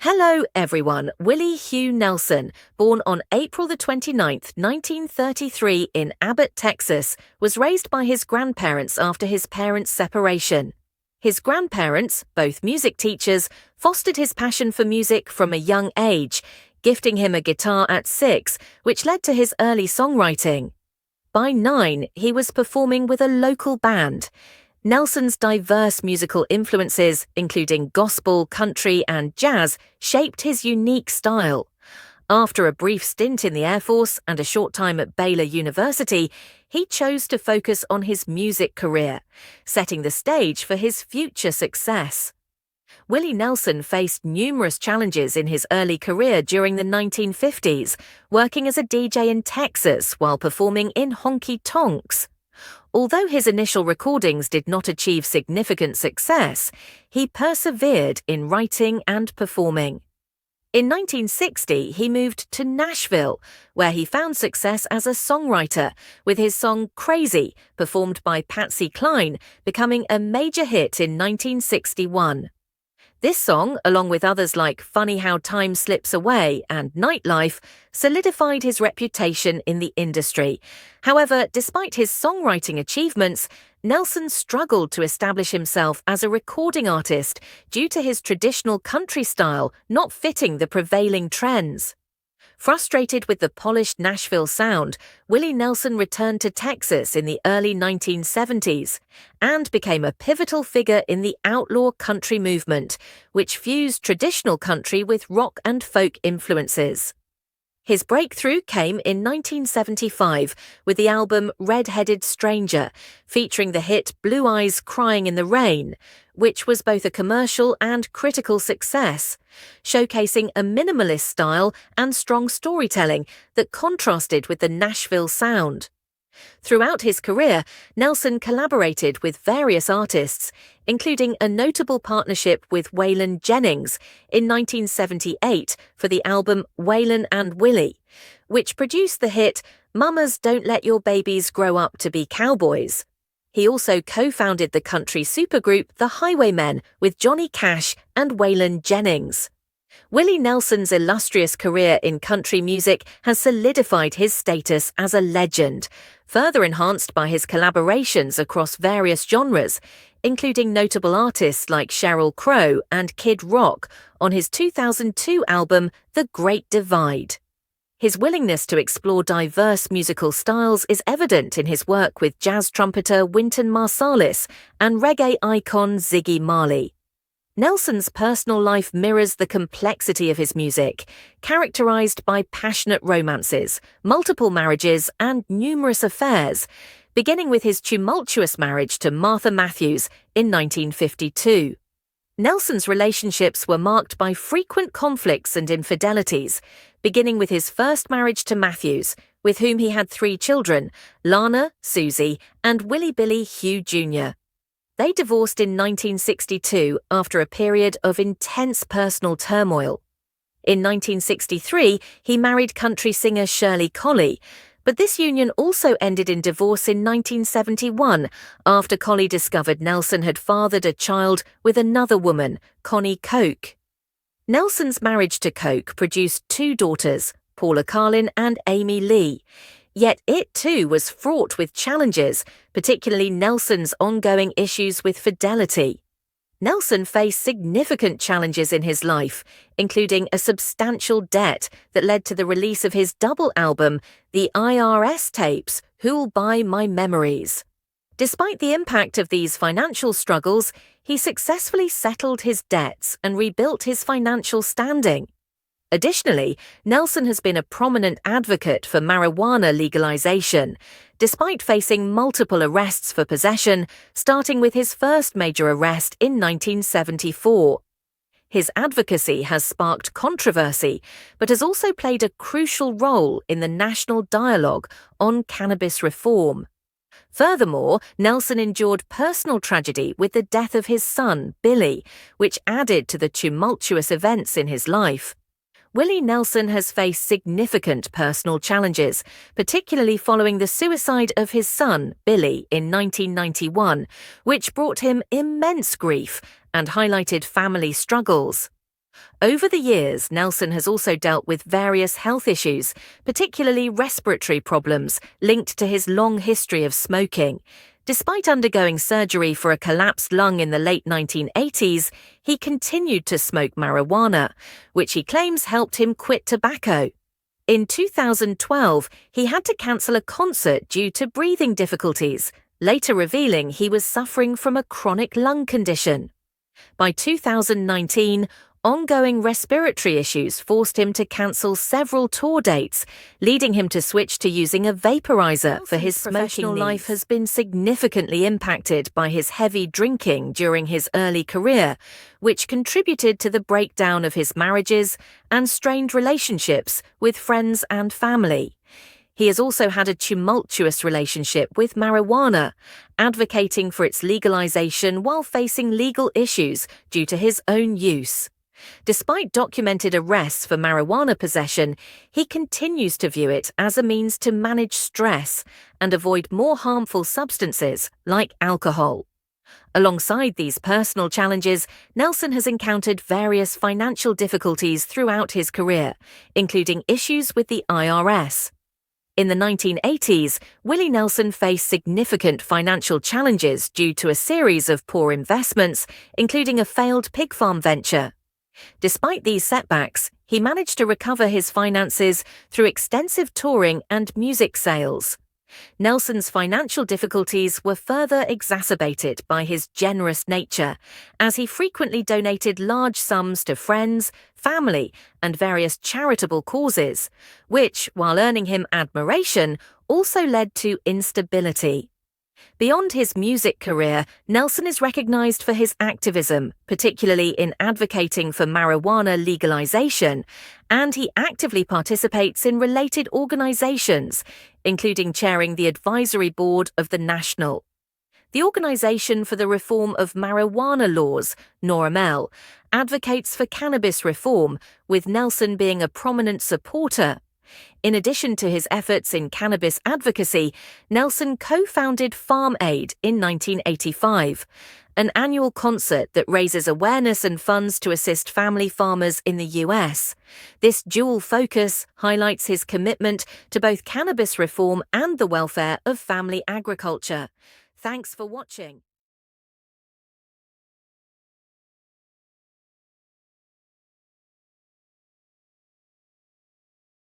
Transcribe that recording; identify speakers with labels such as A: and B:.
A: Hello everyone, Willie Hugh Nelson, born on April the 29th, 1933 in Abbot, Texas, was raised by his grandparents after his parents' separation. His grandparents, both music teachers, fostered his passion for music from a young age, gifting him a guitar at 6, which led to his early songwriting. By 9, he was performing with a local band. Nelson's diverse musical influences, including gospel, country, and jazz, shaped his unique style. After a brief stint in the Air Force and a short time at Baylor University, he chose to focus on his music career, setting the stage for his future success. Willie Nelson faced numerous challenges in his early career during the 1950s, working as a DJ in Texas while performing in honky-tonks. Although his initial recordings did not achieve significant success, he persevered in writing and performing. In 1960, he moved to Nashville, where he found success as a songwriter, with his song Crazy, performed by Patsy Cline, becoming a major hit in 1961. This song, along with others like Funny How Time Slips Away and Nightlife, solidified his reputation in the industry. However, despite his songwriting achievements, Nelson struggled to establish himself as a recording artist due to his traditional country style not fitting the prevailing trends. Frustrated with the polished Nashville sound, Willie Nelson returned to Texas in the early 1970s and became a pivotal figure in the outlaw country movement, which fused traditional country with rock and folk influences. His breakthrough came in 1975 with the album Red-Headed Stranger, featuring the hit Blue Eyes Crying in the Rain, which was both a commercial and critical success, showcasing a minimalist style and strong storytelling that contrasted with the Nashville sound. Throughout his career, Nelson collaborated with various artists, including a notable partnership with Waylon Jennings in 1978 for the album Waylon and Willie, which produced the hit Mamas Don't Let Your Babies Grow Up to Be Cowboys. He also co-founded the country supergroup The Highwaymen with Johnny Cash and Waylon Jennings. Willie Nelson's illustrious career in country music has solidified his status as a legend, further enhanced by his collaborations across various genres, including notable artists like Sheryl Crow and Kid Rock on his 2002 album The Great Divide. His willingness to explore diverse musical styles is evident in his work with jazz trumpeter Wynton Marsalis and reggae icon Ziggy Marley. Nelson's personal life mirrors the complexity of his music, characterized by passionate romances, multiple marriages, and numerous affairs, beginning with his tumultuous marriage to Martha Matthews in 1952. Nelson's relationships were marked by frequent conflicts and infidelities, beginning with his first marriage to Matthews, with whom he had 3 children, Lana, Susie, and Willie Billy Hugh Jr. They divorced in 1962 after a period of intense personal turmoil. In 1963, he married country singer Shirley Collie, but this union also ended in divorce in 1971 after Collie discovered Nelson had fathered a child with another woman, Connie Coke. Nelson's marriage to Coke produced 2 daughters, Paula Carlin and Amy Lee. Yet it too was fraught with challenges, particularly Nelson's ongoing issues with fidelity. Nelson faced significant challenges in his life, including a substantial debt that led to the release of his double album, the IRS tapes, Who'll Buy My Memories. Despite the impact of these financial struggles, he successfully settled his debts and rebuilt his financial standing. Additionally, Nelson has been a prominent advocate for marijuana legalization, despite facing multiple arrests for possession, starting with his first major arrest in 1974. His advocacy has sparked controversy, but has also played a crucial role in the national dialogue on cannabis reform. Furthermore, Nelson endured personal tragedy with the death of his son, Billy, which added to the tumultuous events in his life. Willie Nelson has faced significant personal challenges, particularly following the suicide of his son, Billy, in 1991, which brought him immense grief and highlighted family struggles. Over the years, Nelson has also dealt with various health issues, particularly respiratory problems linked to his long history of smoking. Despite undergoing surgery for a collapsed lung in the late 1980s, he continued to smoke marijuana, which he claims helped him quit tobacco. In 2012, he had to cancel a concert due to breathing difficulties, later revealing he was suffering from a chronic lung condition. By 2019, ongoing respiratory issues forced him to cancel several tour dates, leading him to switch to using a vaporizer for his professional life has been significantly impacted by his heavy drinking during his early career, which contributed to the breakdown of his marriages and strained relationships with friends and family. He has also had a tumultuous relationship with marijuana, advocating for its legalization while facing legal issues due to his own use. Despite documented arrests for marijuana possession, he continues to view it as a means to manage stress and avoid more harmful substances like alcohol. Alongside these personal challenges, Nelson has encountered various financial difficulties throughout his career, including issues with the IRS. In the 1980s, Willie Nelson faced significant financial challenges due to a series of poor investments, including a failed pig farm venture. Despite these setbacks, he managed to recover his finances through extensive touring and music sales. Nelson's financial difficulties were further exacerbated by his generous nature, as he frequently donated large sums to friends, family, and various charitable causes, which, while earning him admiration, also led to instability. Beyond his music career, Nelson is recognized for his activism, particularly in advocating for marijuana legalization, and he actively participates in related organizations, including chairing the advisory board of the National. The Organization for the Reform of Marijuana Laws, NORML, advocates for cannabis reform, with Nelson being a prominent supporter. In addition to his efforts in cannabis advocacy, Nelson co-founded Farm Aid in 1985, an annual concert that raises awareness and funds to assist family farmers in the US. This dual focus highlights his commitment to both cannabis reform and the welfare of family agriculture. Thanks for watching.